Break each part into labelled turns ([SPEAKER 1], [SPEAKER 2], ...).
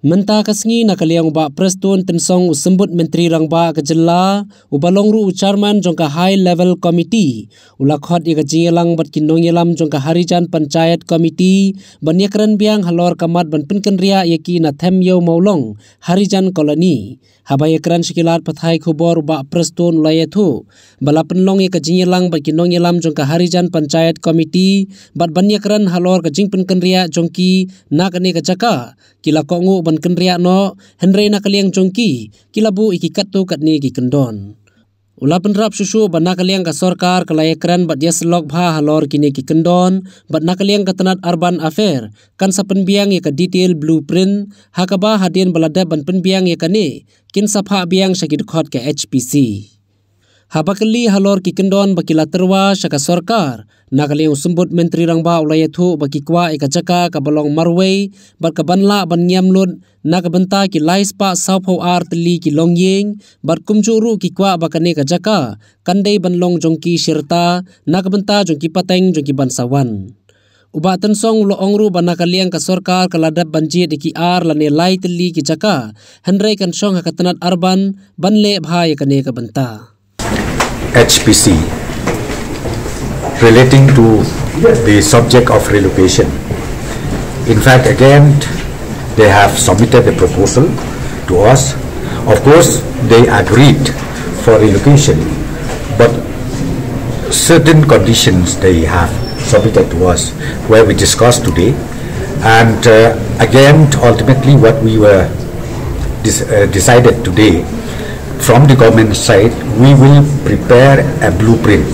[SPEAKER 1] Menta kasngi nakaliang ba Preston tensong usembut Menteri Rangba kejela ubalongru chairman jongka high level committee ulakhot iga jingelang bat kinongelam jongka Harijan Panchayat committee banyakran biang halor kamat ban Kynriah yaki na themyo maulong Harijan koloni habayakran sikilat pathai khubor ba Preston layethu bala penlong iga jingelang bat kinongelam jongka Harijan Panchayat committee bat banyakran halor ka jingpen Kynriah jongki nakane ka jaka kila kongu Kynriah no Henry nakaliang jongki kilabu ikikat tu katni ki Kyndon. Ula penrap susu bat nakaliang ka sorkar kalayakran bat yaslok bha halor kini ki Kyndon bat nakaliang katanat urban affair kan sa penbiang ya ka detail blueprint hakaba hadien balada ban penbiang ya kane kin sapha biang sakit khot ke HPC. Habakali halor ki Kyndon bakila terwa syaka sorkar nakaliang sembut Menteri Rangba ulayathu baki kwa ikajaka kabalong marway bat kabanla ban nyamlut nakabenta ki laispa saupau artli ki longyeng bat kumjuru ki kwa bakane kajaka kandai banlong jongki sirta nakabenta jongki pateng jongki bansawan. Uba tensong lo ongru banakaliang ka sorkar kaladap banjit iki ar lane lai tli ki jaka Henry kan song hakatanat arban banle bhai kane kabenta.
[SPEAKER 2] HPC relating to the subject of relocation. In fact, again, they have submitted a proposal to us. Of course, they agreed for relocation, but certain conditions they have submitted to us where we discussed today. And again, ultimately what we were decided today from the government side, we will prepare a blueprint,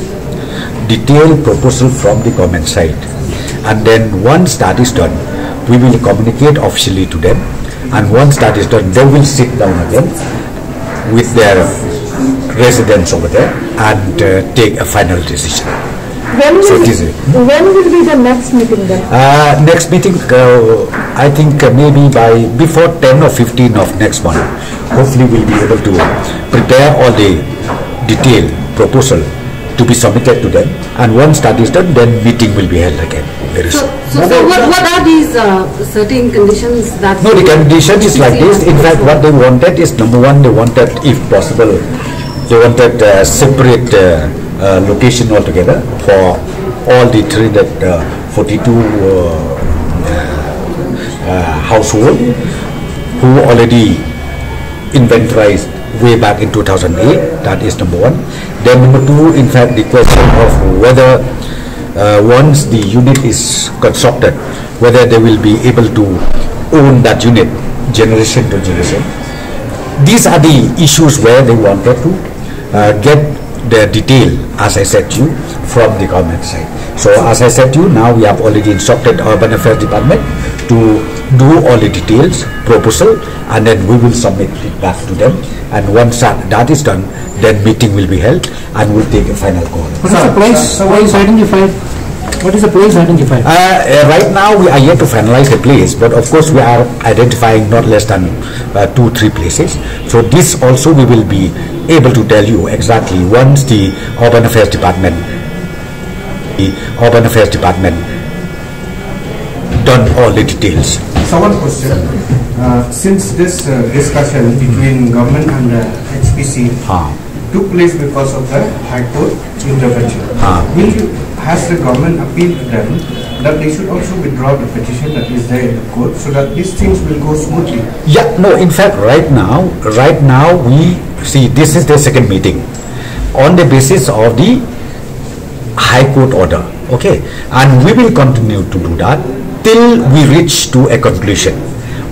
[SPEAKER 2] detailed proposal from the government side. And then once that is done, we will communicate officially to them. And once that is done, they will sit down again with their residents over there and take a final decision.
[SPEAKER 3] When will be the next meeting then?
[SPEAKER 2] Next meeting, I think maybe by before 10 or 15 of next month. Hopefully we'll be able to prepare all the detailed proposal to be submitted to them. And once that is done, then meeting will be held again very soon.
[SPEAKER 3] So what are these certain conditions that...
[SPEAKER 2] No, the condition is like this. In fact, what they wanted is, number one, they wanted, if possible, they wanted a separate location altogether for all the 342 household who already inventorized way back in 2008. That is number one. Then number two, in fact, the question of whether once the unit is constructed, whether they will be able to own that unit generation to generation. These are the issues where they wanted to get the detail, as I said to you, from the government side. So as I said to you, now we have already instructed Urban Affairs Department to do all the details, proposal, and then we will submit it back to them. And once that is done, then meeting will be held and we'll take a final call.
[SPEAKER 4] What is the place? What is identified? What is the place identified?
[SPEAKER 2] Right now we are yet to finalize the place, but of course we are identifying not less than 2-3 places. So this also we will be able to tell you exactly once the Urban Affairs Department done all the details.
[SPEAKER 5] So one question, since this discussion between government and the HPC took place because of the High Court intervention, has the government appealed to them that they should also withdraw the petition that is there in the court so that these things will go smoothly?
[SPEAKER 2] Yeah, no, in fact right now we see this is the second meeting on the basis of the High Court order, okay, and we will continue to do that till we reach to a conclusion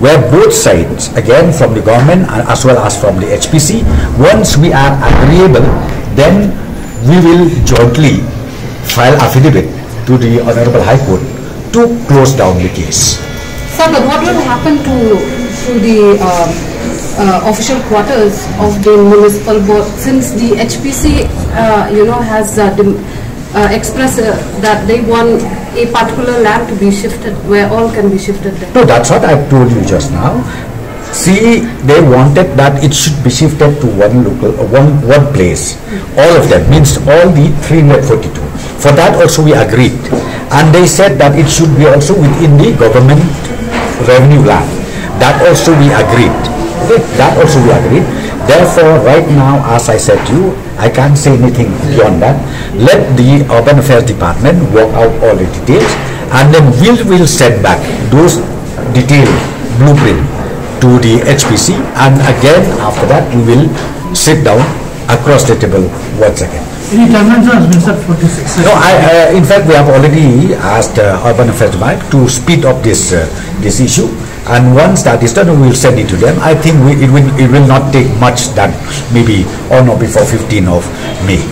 [SPEAKER 2] where both sides, again from the government as well as from the HPC, once we are agreeable, then we will jointly file affidavit to the Honorable High Court to close down the case.
[SPEAKER 3] Sir, but what will happen to the official quarters of the municipal board since the HPC has expressed that they want a particular land to be shifted where all can be shifted there?
[SPEAKER 2] No, that's what I told you just now. See, they wanted that it should be shifted to one place. All of them, means all the 342. For that also we agreed. And they said that it should be also within the government revenue land. That also we agreed. Okay, that also we agreed. Therefore, right now, as I said to you, I can't say anything beyond that. Let the Urban Affairs Department work out all the details, and then we'll send back those detailed blueprint to the HPC, and again after that we will sit down across the table once again.
[SPEAKER 4] Any timelines has been set for this exercise?
[SPEAKER 2] No, in fact we have already asked Urban Affairs Department to speed up this issue, and once that is done we will send it to them. I think it will not take much, that maybe on or before 15th of May.